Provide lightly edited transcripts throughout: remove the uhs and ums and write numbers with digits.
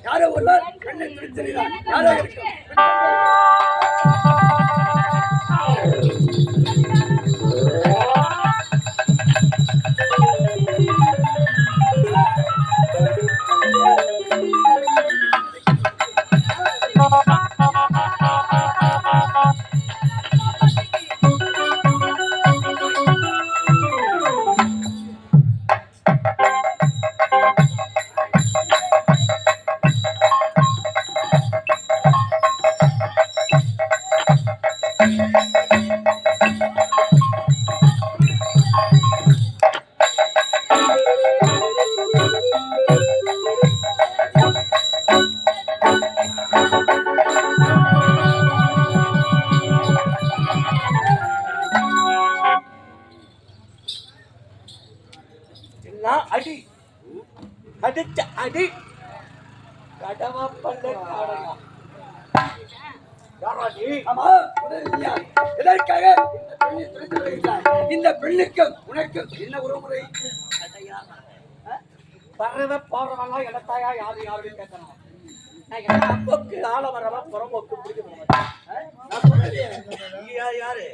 யாரோ ஒருவர் கண்ணை துடித்திருக்கிறார். யாரோ இருக்கும். அடி அடிச்ச அடி கடமா பண்ண காரணம் எதற்காக இந்த பெண்ணுக்கும் உனக்கும் என்ன உறவுமுறை? பறவை போறவெல்லாம் இடத்தாயா யாரு யாருன்னு கேட்கணும். அப்போக்கு ஆள வரவா புறம்போக்கு பிடிக்க யாரு?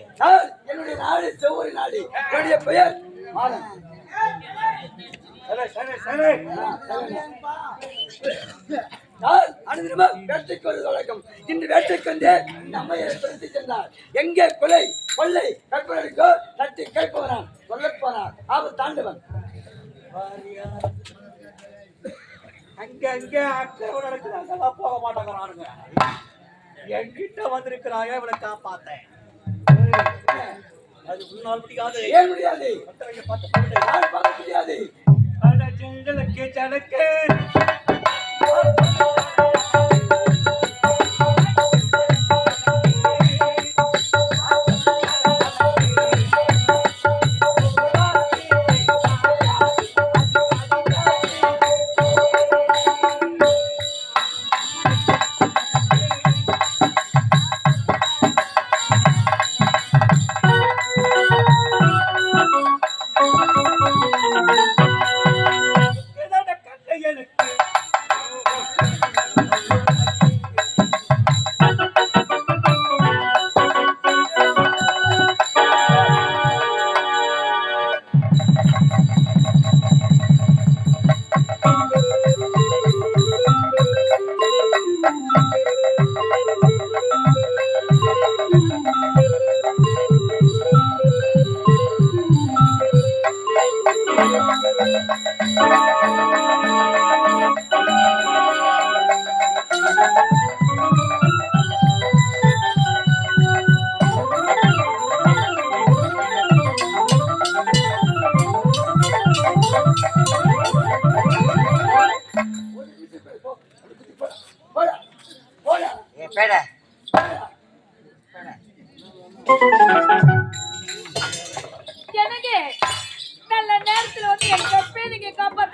என்னுடைய நாடு செவ்வொரு நாடு. என்னுடைய பெயர் மாதன். இன்று வேட்டைக்கு வந்து நம்மை சென்றார். எங்கே கொலை கொள்ளை கற்பனைக்கோ தட்டி கேட்பவனான் சொல்ல போனார் ஆபத்தாண்டவன். அங்க அங்க அக்கறை நடக்குது. போக மாட்டேங்கிறானுங்க. என்கிட்ட வந்திருக்கிறாயா இவனை காப்பாத்தேன். அது உன்னால் முடியாது. ஏன் முடியாது? பார்க்க முடியாது. ஜெங்களுக்கு ஜனக்கு எனக்கு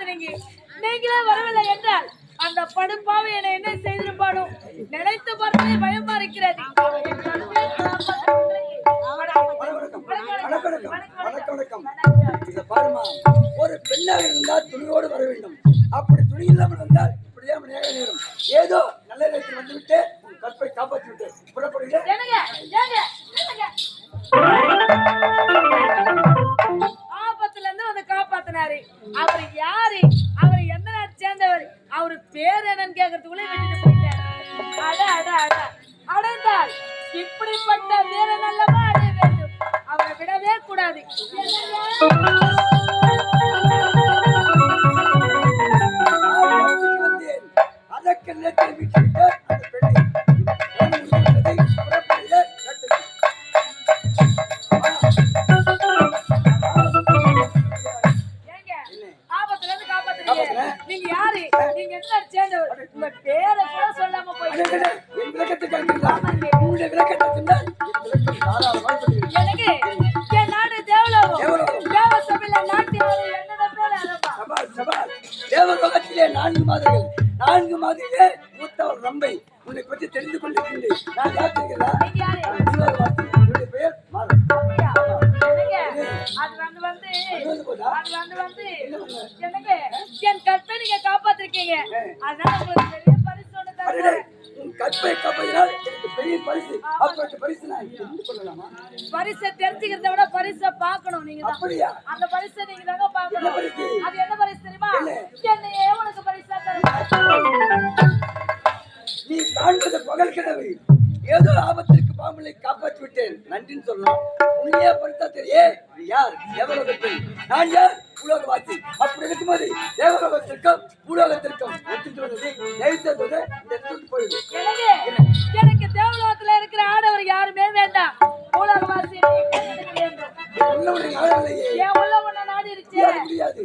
காப்பாத்தினீங்க. நீங்களே வரவில்லை என்றால் அந்த படுப்பாவை என்னை என்ன செய்திருப்பானோ நினைத்து பார்த்தே பயமா இருக்கிறது. ஒரு பெண்ணாக இருந்தால் துணியோடு வர வேண்டும். அப்படி துணி இல்லாமல் வந்தால் இப்படியே நேரம் ஏதோ நல்ல நேரத்தில் வந்துவிட்டு கற்பை காப்பாற்றி விட்டு புறப்படுகிறேன். ஆபத்துல இருந்து வந்து காப்பாத்தினாரு. அவர் யாரு, அவர் எந்த நாட்டை சேர்ந்தவர், அவரு பேர் என்னன்னு கேட்கறதுக்குள்ளே விட்டுட்டு போயிட்டாரு. அட அட அட அடைந்தால் இப்படிப்பட்ட வீர நல்லமா அடைய வேண்டும். அவரை விடவே கூடாது. அதற்கு நேரத்தில் விட்டுவிட்டு அந்த பெண்ணை நீங்க யாரு, நீங்க என்ன சேர்ந்தவர், உங்க பேரை கூட சொல்லாம போயிட்டு எனக்கு என் நாடு தேவலோகம். தேவசபையில நாட்டினாரு என்னோட பேர் அரபா. தேவலோகத்திலே 4 மாதங்கள் 4 மாதங்களே மூத்தவர் ரம்பை உன்னை பற்றி தெரிந்து கொண்டிருக்கின்றேன். நான் யாத்திருக்கிறேன். பெயர் என் கற்பை நீங்க காப்பாத்திருக்கீங்க. அதனால உங்களுக்கு பெரிய பரிசு ஒன்று தரேன். கற்பை காப்பாற்றினால் எனக்கு பெரிய பரிசு. அப்படி பரிசு நான் தெரிந்து கொள்ளலாமா? பரிசை தெரிஞ்சுக்கிறத விட பரிசை பார்க்கணும். நீங்க அப்படியா? அந்த பரிசை நீங்க தாங்க பார்க்கணும். அது என்ன பரிசு தெரியுமா? என்னையே உனக்கு பரிசா தரேன். நீ காண்பது பகல் கிழமை. ஏதோ ஆபத்திற்கு பாம்பளை காப்பாற்றி விட்டேன், நன்றின்னு சொல்லணும். உன்னையே பரிசா தெரியும். யார்? தேவலோகத்தை. நான் யார்? பூலோகவாசி. அப்படி இருக்கும்போது தேவலோகத்திற்கும் பூலோகத்திற்கும் ஒத்துட்டு வந்தது நெய்த்தது இந்த இடத்துக்கு போயிடுது. எனக்கு தேவலோகத்துல இருக்கிற ஆடவர் யாருமே வேண்டாம். பூலோகவாசி உள்ளவனை நாடவில்லையே. ஏன் உள்ளவனை நாடி இருச்சே முடியாது.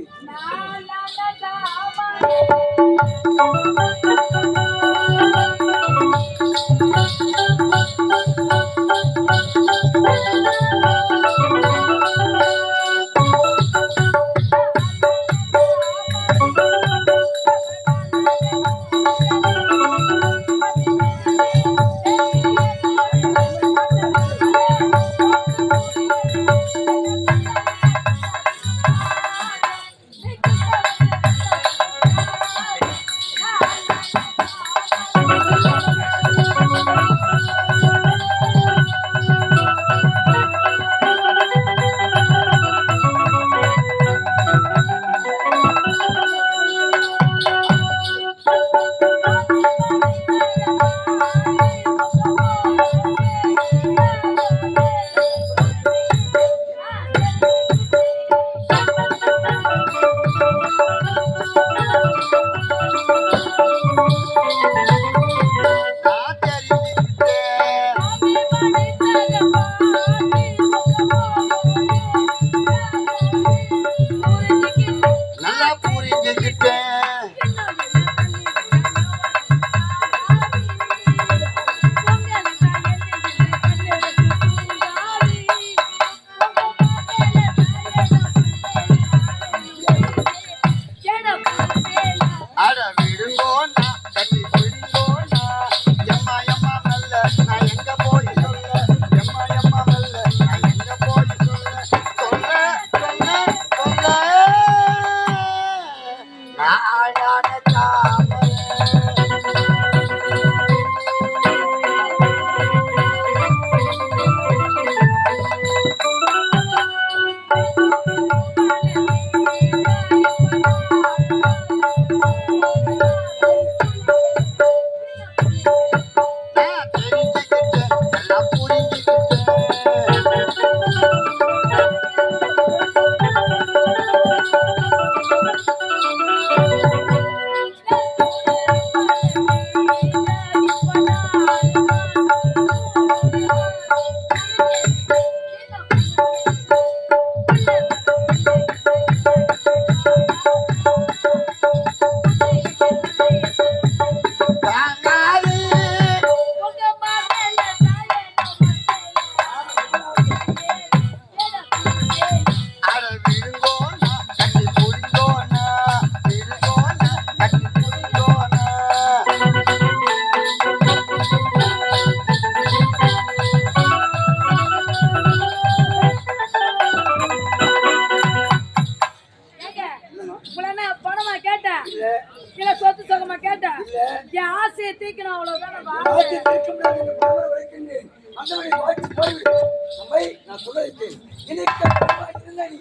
இல்ல இல்ல சொத்து சொகமா கேட்டா இல்ல என் ஆசையை தீக்கணும் அவ்வளவுதான் நான் ஆட்சி வாழ்க்கை. தீர்க்க முடியாது இந்த குடும்பம் வைக்கின்றேன் அந்த வழி வாழ்த்து போய்விடு நம்மை நான் சொல்ல வைத்தேன் இணைக்க குடும்பமாக இருந்த நீ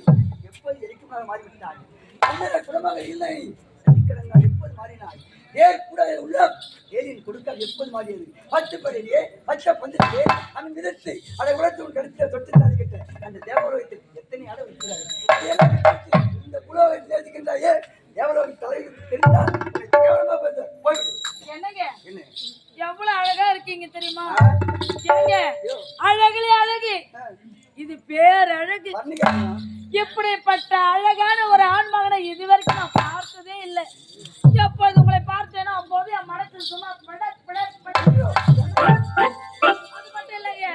எப்போது எரிக்குமாக மாறிவிட்டாய் அண்ணர குடும்பமாக இருந்த நீ சனிக்கிழமை எப்போது மாறினாய் ஏன் கூட உள்ள ஏரியின் கொடுக்க எப்போது மாறியது பத்து படையிலே பச்சை பந்திலே அவன் விதத்தை அதை உழைத்து உன் கருத்தில் தொட்டு சாதிக்கிட்ட அந்த தேவலோகத்தில் எத்தனை அளவு இருக்கிறார்கள் இந்த குலோகத்தை நேசிக்கின்றாயே தேவலோக தலைவருக்கு தெரிந்தால் கேவலமா போய்விடு என்னங்க என்ன எவ்வளவு அழகா இருக்கீங்க தெரியுமா? என்னங்க அழகுலே அழகு, இது பேரழகு. பண்ணிக்கலாம் இப்படிப்பட்ட அழகான ஒரு ஆண்மகனை இதுவரைக்கும் நான் பார்த்ததே இல்லை. எப்பொழுது உங்களை பார்த்தேனோ அப்போது என் மனசில் சும்மா படக் படக் படக். அது மட்டும் இல்லைங்க,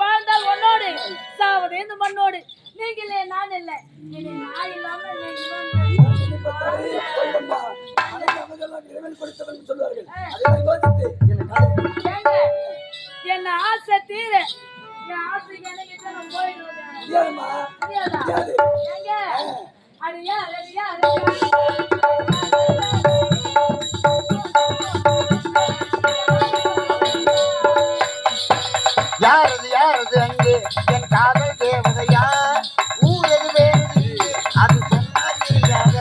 வாழ்ந்தால் உன்னோடு சாவது இந்த மண்ணோடு. நீங்களே நான் இல்லை, இனி நான் இல்லாம என்ன ஆசை தீர என் ஆசைக்கு எனக்கு நான் போயிடுவேன். ஏங்க அடியா அடியா யாரது அங்கே என் காதல் தேவதையா ஊரது வேறு அது சொன்னால் தெரியாத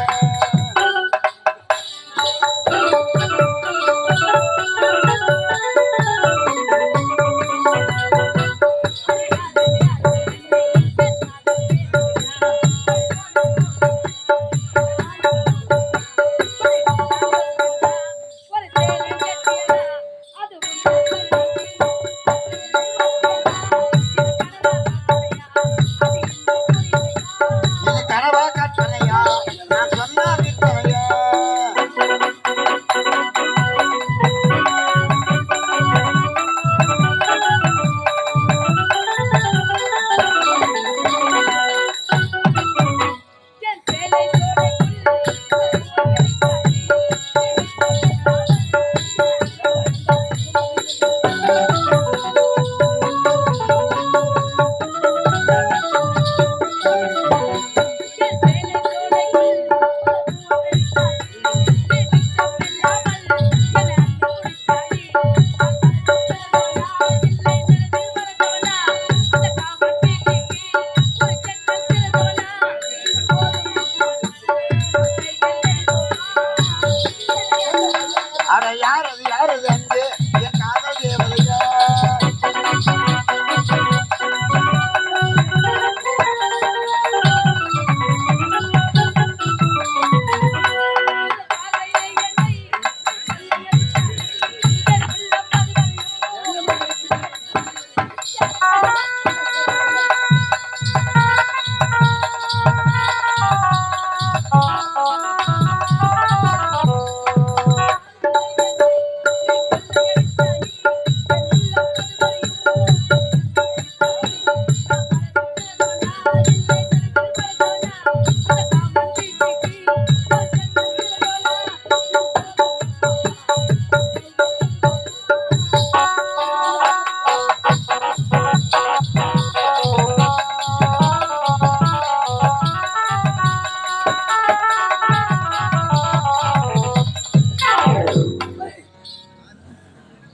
இது கனவா கற்பனையா நான் சொன்னா விற்பனையா அட யாரது அங்கே என் காதல் தேவதையா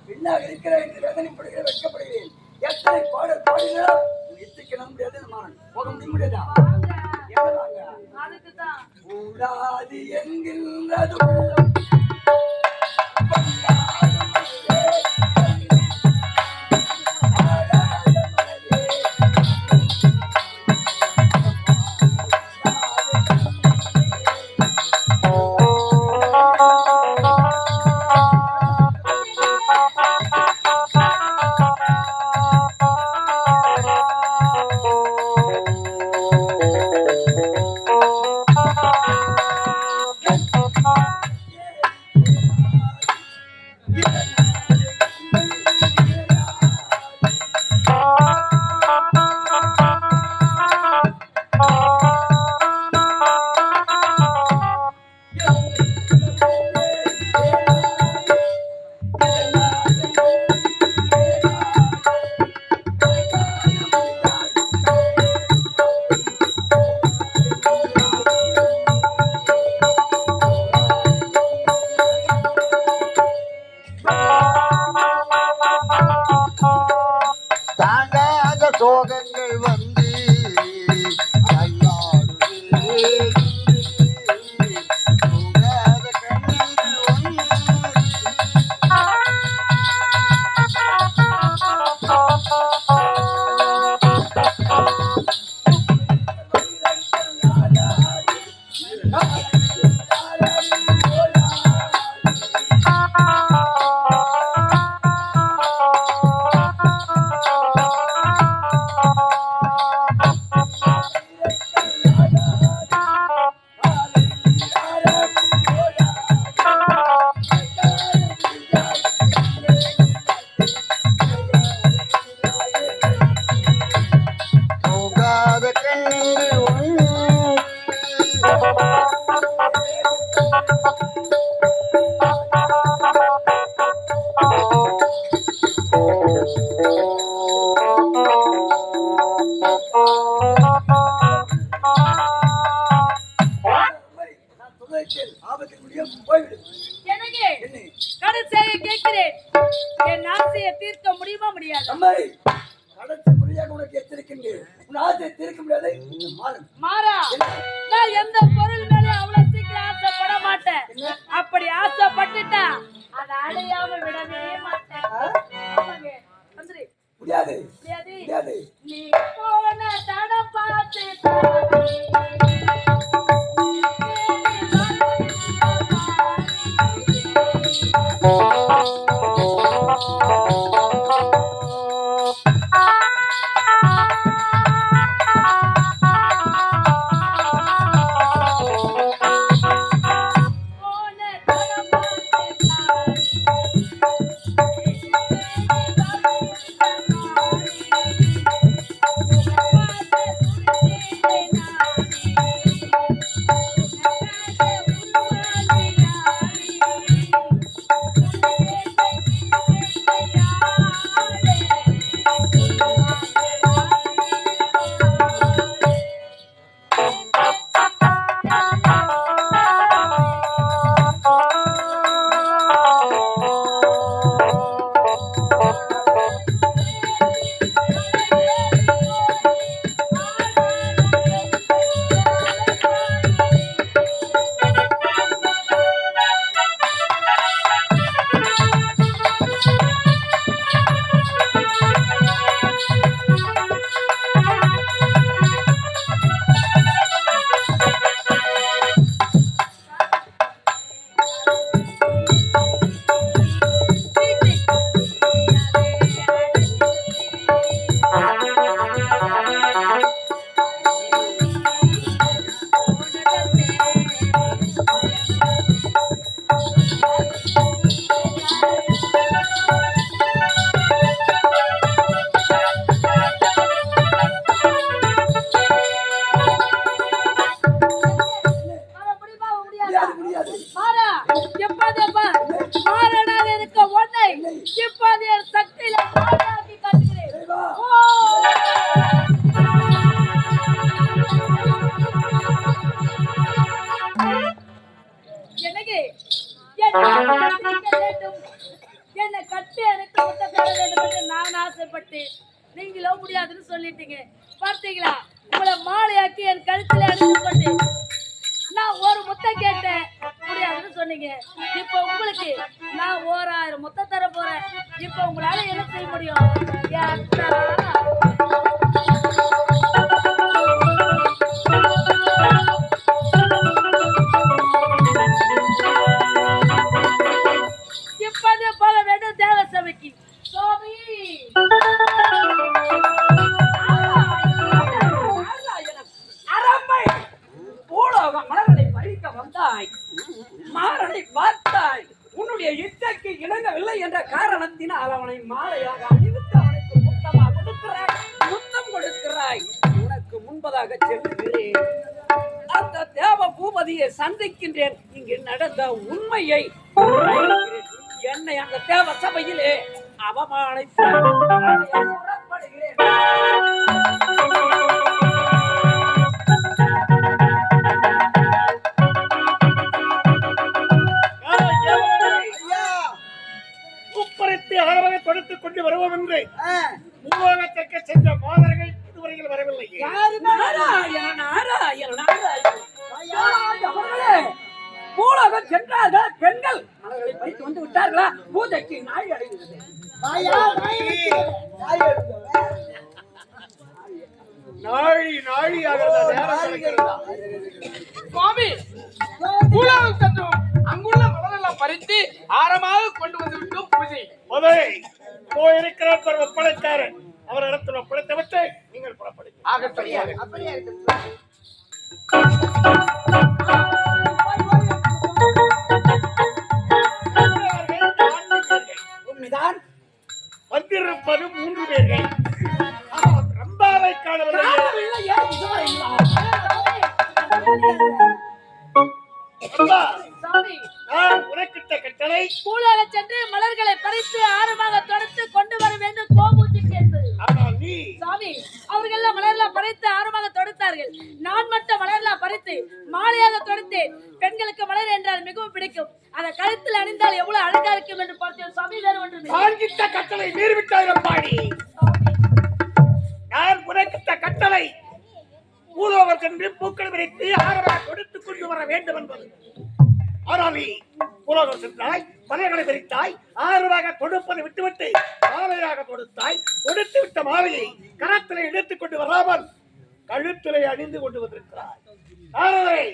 பெண்ணாக இருக்கிற என்று வேதனைப்படுகிற வெட்கப்படுகிறேன் எத்தனை பாடல் பாடினால் எத்திக்க நம்ப முடியாது மாறன் போக முடியாதா எவ்வளவாங்க அதுக்குதான் கூடாது என்கின்றது உள்ளம். போய்விடு. எனக்கு என்ன? கடைசியாக கேட்கிறேன், என் ஆசையை தீர்க்க முடியுமா முடியாது? அம்மை, கடைசி முறையாக உனக்கு எச்சரிக்கின்றேன். உன் ஆசையை தீர்க்க முடியாது. மாறு. மாறா, நான் எந்த பொருள் மேலே அவ்வளவு சீக்கிரம் ஆசைப்பட மாட்டேன். அப்படி ஆசைப்பட்டுட்டா அதை அடையாம விடவே மாட்டேன். ஆமாங்க, வந்துரு. முடியாது. முடியாது. முடியாது. நீ போன தடம் பார்த்து என்ன கட்டி எனக்கு முட்டை தர வேண்டும் என்று நான் ஆசைப்பட்டேன். நீங்களோ முடியாதுன்னு சொல்லிட்டீங்க. பார்த்தீங்களா, உங்களை மாலையாக்கி என் கழுத்துல அடித்து கொண்டு நான் ஒரு முட்டை கேட்டேன், முடியாதுன்னு சொன்னீங்க. இப்போ உங்களுக்கு நான் 1000 முட்டை தர போறேன். இப்போ உங்களால என்ன செய்ய முடியும்? இப்பதே போல வேண்டும் தேவ சபைக்கு. சுவாமி அரம்பை பூலோக மலர்களை பறிக்க வந்தாய், மாறனை பார்த்தாய். உன்னுடைய இச்சைக்கு இணங்கவில்லை என்ற காரணத்தினால் அவனை மாலையாக அணிவித்து அவனுக்கு முத்தமாக கொடுக்கிறாய், முத்தம் கொடுக்கிறாய். உனக்கு முன்பதாக செல்லுகிறேன், அந்த தேவ பூபதியை சந்திக்கின்றேன். இங்கு நடந்த உண்மையை என்னை அந்த தேவ சபையிலே அவமானித்தார். புறப்படுகிறேன். ஆரம்பத்தை தொடுத்துக் கொண்டு வருவோம் என்று பூலோகத்திற்கு சென்ற மாதர்கள் இதுவரையில் வரவில்லை. பூலோகம் சென்றார்கள் பெண்கள் மலர்களை பறித்து வந்து விட்டார்களா? பூஜைக்கு நாய் அடைகிறது. நாழியாக சுவாமி, பூலோகம் சென்றோம். அங்குள்ள மலரெல்லாம் பறித்து ஆரமாக கொண்டு வந்து விட்டோம் பூஜை. இருக்கிறார் ஒப்படைத்தாரன், அவர் இடத்தில் ஒப்படைத்தவற்றை நீங்கள் புறப்படுங்க. உண்மைதான், வந்திருப்பது 3 பேர்கள். ரம்பாவை காணவில்லை. நான் உனக்கிட்ட கட்டளை பூலோகம் சென்று மலர்களை பறித்து ஆரமாக தொடுத்து கொண்டு வர வேண்டும். கோபூஜை பூஜைக்கு என்பது. ஆனால் நீ சாமி, அவர்கள் எல்லாம் மலர்லாம் பறித்து ஆரமாக தொடுத்தார்கள். நான் மட்டும் மலர்லாம் பறித்து மாலையாக தொடுத்தேன். பெண்களுக்கு மலர் என்றால் மிகவும் பிடிக்கும். அதை கழுத்தில் அணிந்தால் எவ்வளவு அழகா இருக்கும் என்று பார்த்தேன். சாமி, வேறு ஒன்று காண்கிட்ட கட்டளை மீறிவிட்டாய் அம்பாடி. நான் உனக்கிட்ட கட்டளை பூலோகர் சென்று பூக்கள் விரித்து ஆரமாக கொடுத்துக் கொண்டு வர வேண்டும் என்பது. ஆனால் நீ பூலோகர் சென்றாய், மலர்களை விரித்தாய், ஆரமாக தொடுப்பதை விட்டுவிட்டு மாலையாக தொடுத்தாய். தொடுத்து விட்ட மாலையை கரத்திலே எடுத்துக் கொண்டு வராமல் கழுத்திலே அணிந்து கொண்டு வந்திருக்கிறாய். நாரதரை,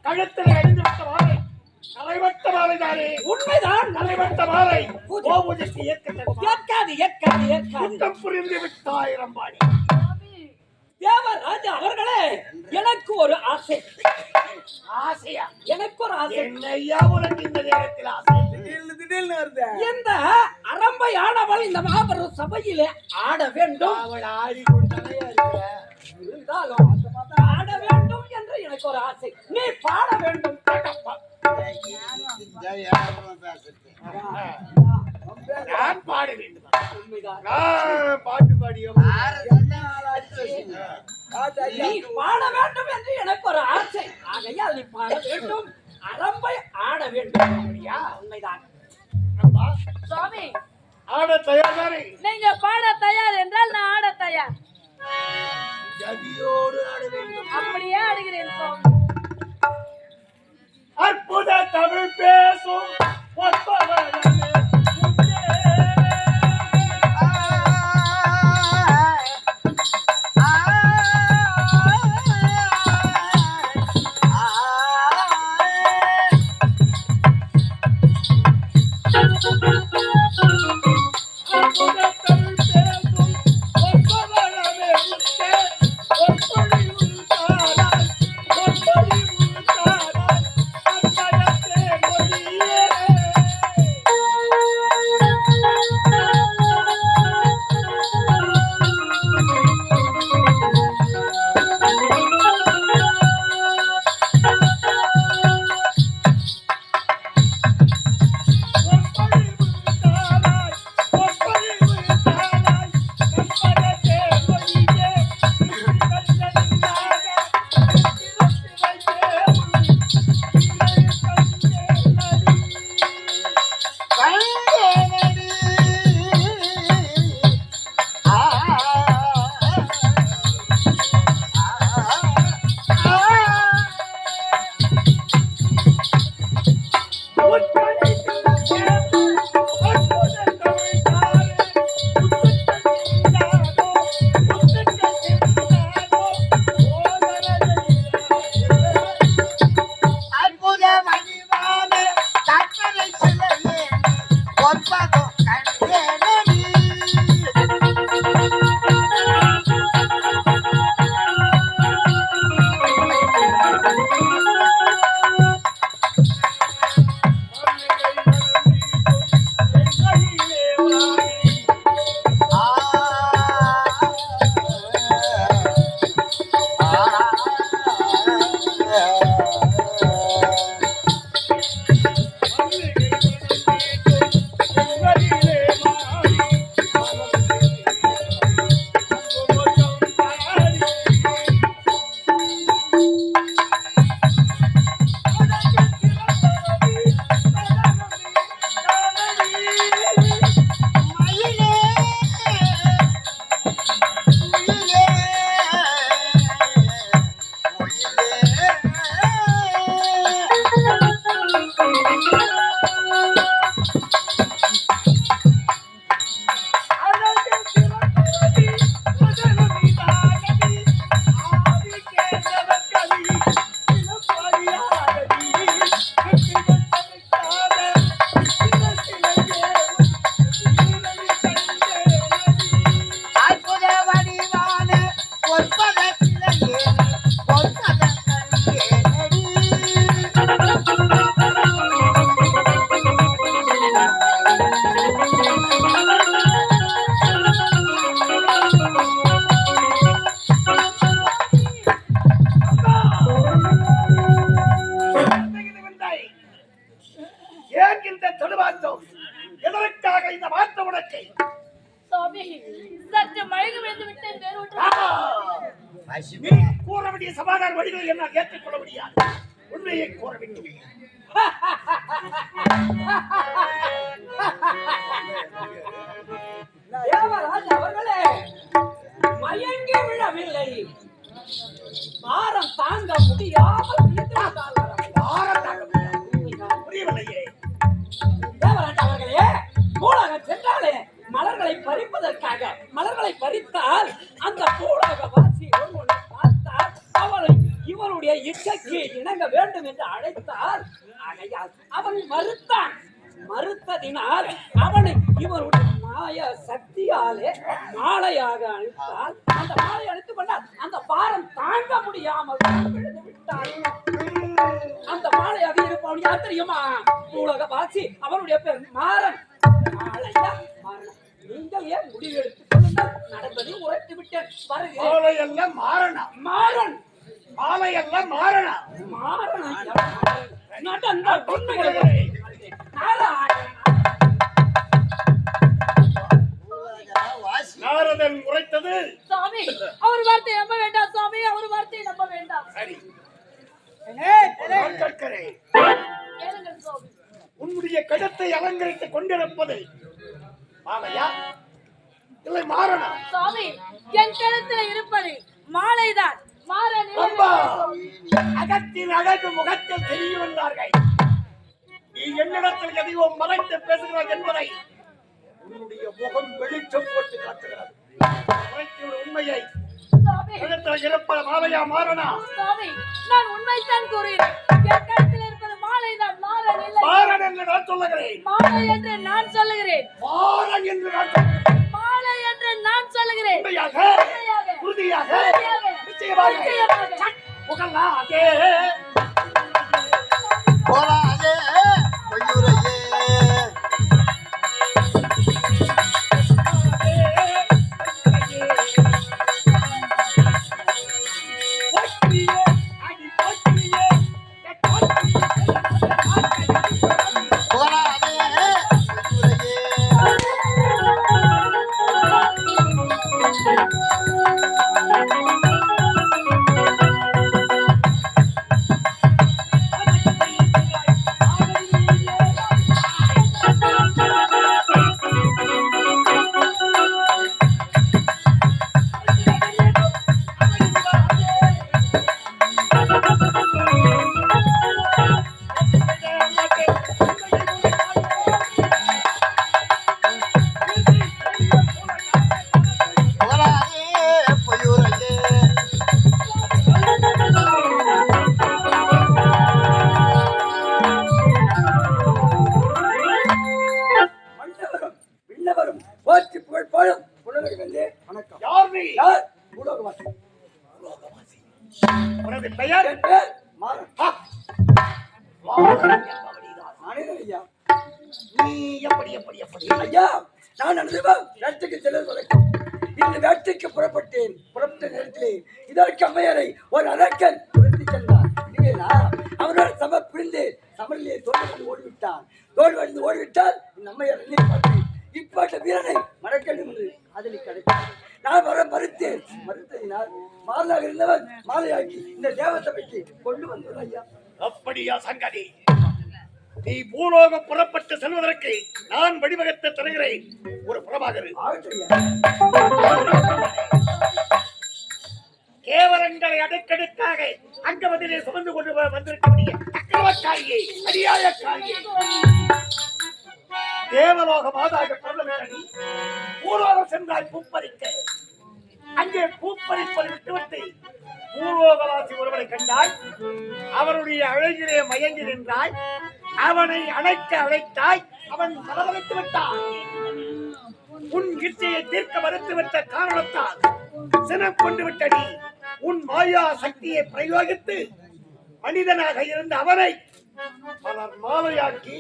கழுத்திலே அணிந்து விட்ட மாலை கலைவட்ட மாலை தானே? உண்மைதான். கலைவட்ட மாலை பூஜைக்கு ஏற்காது. குற்றம் புரிந்து விட்டாய் அம்பாடி. தேவராஜா அவர்களே, எனக்கு ஒரு ஆசை. ஆசையா? எனக்கு ஒரு ஆசை. என்னையா உனக்கு இந்த நேரத்தில் ஆசை? திடீர்னு வருது. இந்த அரம்பை ஆடவள் இந்த மாபெரும் சபையிலே ஆட வேண்டும். அவள் ஆடிக்கொண்டே இருக்கிற இருந்தாலும் அந்த மாதிரி ஆட வேண்டும் என்று எனக்கு ஒரு ஆசை. நீ பாட வேண்டும். நான் பாட வேண்டும். உண்மைதான். நான் பாட்டு பாடியோ நீ பாட வேண்டும் என்று எனக்கு ஒரு ஆசை. ஆகையால் நீ பாட வேண்டும், அரம்பை ஆட வேண்டும். அப்படியா? உண்மைதான். சுவாமி, ஆட தயார்தானே? நீங்க பாட தயார் என்றால் நான் ஆட தயார். ஜதியோடு ஆட வேண்டும். அப்படியே ஆடுகிறேன் சுவாமி. அற்புத தமிழ் பேசும் ஒப்பவனே சுவாமி சற்று மயக்கம் விழுந்து விட்டேன் வேறு ஒன்றும் நீ கூற வேண்டிய சமாதான வழிகளை என்னால் ஏற்றுக்கொள்ள முடியாது. உண்மையை கூற வேண்டும். தேவராஜ் அவர்களே, மயங்கி விழவில்லை, பாரம் தாங்க முடியாமல் விழுந்து விட்டார்கள். யாரும் தாங்க முடியாது. புரியவில்லையே. தேவராஜ் அவர்களே, பூலோகம் சென்றாலே மலர்களை பறிப்பதற்காக, மலர்களை பறித்தால் அந்த பூலோக வாசி ஒருவனை பார்த்தால் அவனை இவனுடைய இச்சைக்கு இணங்க வேண்டும் என்று அழைத்தால், ஆகையால் அவன் மறுத்தான். மறுத்ததினால் அவனை இவருடைய மாய சக்தியாலே மாலையாக அழைத்தால், அந்த மாலை அழைத்துக் கொண்டால் அந்த பாரம் தாங்க முடியாமல் விழுந்து விட்டான். அந்த மாலையாக இருப்பவன் யார் தெரியுமா? பூலோக வாசி, அவனுடைய பேர் மாறன். மாலையா மாறன். நீங்கள் ஏன் முடிவு எடுத்துக் கொள்ளுங்கள், நடந்ததை உரைத்து விட்டேன். வருகிறேன். மாலை எல்லாம் மாறனா? மாறன். மாலை எல்லாம் மாறனா? மாறன் ஐயா, மாறன். நடந்த உண்மைகளை நாராயண. நாரதன் உரைத்தது சுவாமி அவர் வார்த்தை நம்ப வேண்டாம் சுவாமி, அவர் வார்த்தையை நம்ப வேண்டாம். சரி. நான் கேட்கிறேன். கேளுங்கள் சுவாமி. உன்னுடைய கழுத்தை அலங்கரித்துக் கொண்டிருப்பது மாலையா இல்லை மாறனா? சுவாமி என் கழுத்துல இருப்பது மாலைதான். மாறன் அம்பா, அகத்தின் அழகு முகத்தில் தெரியும் என்றார்கள். நீ என்னிடத்தில் எதையோ மறைத்து பேசுகிறாய் என்பதை உன்னுடைய முகம் வெளிச்சம் போட்டு காட்டுகிறது. உரைத்த ஒரு உண்மையை சுவாமி, கழுத்தில் இருப்பது மாலையா மாறனா? சுவாமி நான் உண்மைத்தான் கூறுகிறேன். என் கழுத்தில் இருப்பது மாலைதான், மாறன் இல்லை. மாறன் என்று நான் சொல்லுகிறேன். மாலை என்று நான் சொல்லுகிறேன். மாறன் என்று நான் சொல்லுகிறேன். மாலை என்று நான் சொல்லுகிறேன். உண்மையாக, உண்மையாக, உறுதியாக, உறுதியாக, நிச்சயமாக நிச்சயமாக. புகழாதே. போராதே பொய்யுரையே. போராதே போராதே பொய்யுரையே. மன்னவரும் விண்ணவரும் போற்றி புகழ் பாடும் புலவரை வந்து வணக்கம். யார் நீ? யார்? பூலோகவாசி. உனது பெயர்? என் பேர் மாறன். ஆ, மாறன் என்பவனிதான். நானேதான் ஐயா. நீ எப்படி எப்படி எப்படி? ஐயா, நான் அனுபவம் வேட்டைக்கு செல்வது வழக்கம். இந்த வேட்டைக்கு புறப்பட்டேன். புறப்பட்ட நேரத்திலே இதற்கு அம்மையாரை ஒரு அரக்கன் துரத்தி சென்றான். இல்லையா? அவரோட சம புரிந்து சமரிலே தோல் வந்து ஓடிவிட்டான். தோல் வந்து ஓடிவிட்டால் இந்த அம்மையார் என்னை பார்த்து இப்பட்ட வீரனை மறக்க வேண்டும் என்று அதில் கிடைக்கும். நான் வர மறுத்தேன். மறுத்ததினால் மாறலாக இருந்தவர் மாலையாக்கி இந்த தேவசபைக்கு கொண்டு வந்தவர் ஐயா. அப்படியா சங்கதி? நீ பூலோகம் புறப்பட்டு செல்வதற்கு நான் வழிவகுத்து தருகிறேன். ஒரு புறமாக ஆகட்டும் ஐயா. கேவலங்களை அடுக்கடுக்காக அங்கவதிலே சுமந்து கொண்டு வந்திருக்கக்கூடிய அக்கிரமக்காரியை, அநியாயக்காரியை, தேவலோக மாதாக பொருளி பூலோகம் சென்றாய் பூப்பறிக்க. அங்கே பூப்பறிப்பதை விட்டுவிட்டு பூலோகவாசி ஒருவனை கண்டாய். அவருடைய அழகிலே மயங்கி நின்றாய். அவனை அணைக்க அழைத்தாய். அவன் பரவலைத்து விட்டான். உன் இச்சையை தீர்க்க மறுத்துவிட்ட காரணத்தால் சினம் கொண்டு விட்டடி. உன் மாயா சக்தியை பிரயோகித்து மனிதனாக இருந்த அவனை பலர் மாலையாக்கி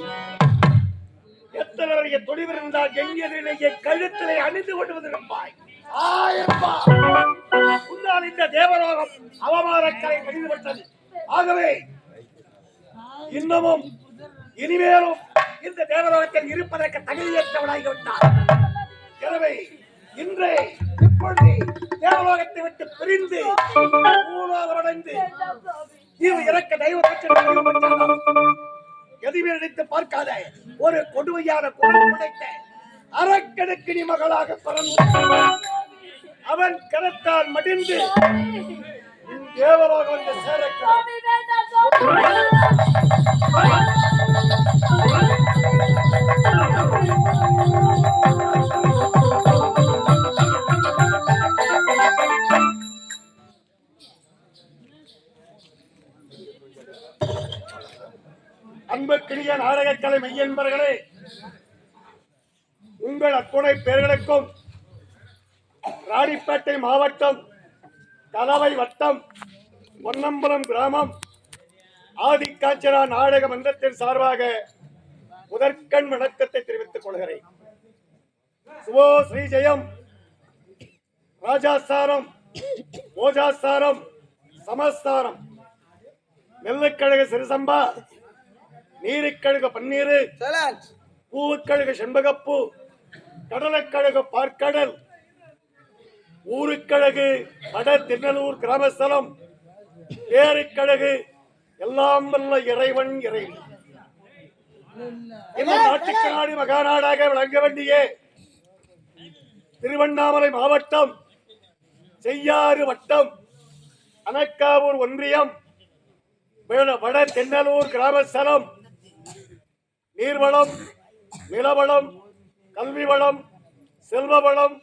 எத்தனைய துணிவிருந்தால் எண்ணியதிலேயே கழுத்திலே அணிந்து கொண்டு வந்திருப்பாய். உன்னால் இந்த தேவலோகம் அவமானக்கரை கடிந்துவிட்டது. ஆகவே இன்னமும் இனிமேலும் இந்த தேவலோகத்தில் இருப்பதற்கு தகுதியற்றவனாகிவிட்டார். எனவே இன்று இப்பொழுது தேவலோகத்தை விட்டு பிரிந்து பூலோகமடைந்து இவ் இறக்க தெய்வ எதுவுமே நினைத்து பார்க்காத ஒரு கொடுமையான குணம் படைத்த அரக்கணக்கினி மகளாக பிறந்த அவன் கரத்தால் மடிந்து தேவலோகம் வந்து சேரக்கிறான். அன்புக்கினிய நாடகக்கலை மெய்யன்பர்களே, உங்கள் அத்துணை பேர்களுக்கும் ராணிப்பேட்டை மாவட்டம் கலவை வட்டம் பொன்னம்பலம் கிராமம் ஆதிக்காச்சரா நாடக மன்றத்தின் சார்பாக முதற்கண் வணக்கத்தை தெரிவித்துக் கொள்கிறேன். சுபோ ஸ்ரீ ஜெயம் ராஜாஸ்தானம் ஓஜாஸ்தானம் சமஸ்தானம் நெல்லுக்கழக சிறுசம்பா நீருக்கழுக பன்னீரு பூவுக்கழுக செண்பகப்பூ கடலக்கழக பார்க்கடல் ஊருக்கழகு வட திருநெல்லூர் கிராமஸ்தலம் ஏரிக்கழகு எல்லாம் வல்ல இறைவன் இறைவி இந்த நாட்டுக்கு நாடு மகாநாடாக விளங்க வேண்டிய திருவண்ணாமலை மாவட்டம் செய்யாறு வட்டம் அனக்காவூர் ஒன்றியம் வட தென்னலூர் கிராமஸ்தலம் நீர்வளம் நிலவளம் கல்வி வளம் செல்வ வளம்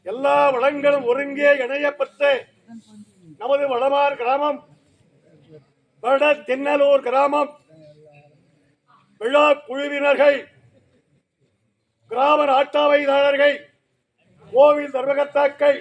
எல்லா வளங்களும் ஒருங்கே இணையப்பட்டு நமது வடமார் கிராமம் வட தென்னலூர் கிராமம் விழா குழுவினர்கள் கிராம நாட்டாவைதாரர்கள் கோவில் தர்மகர்த்தாக்கள்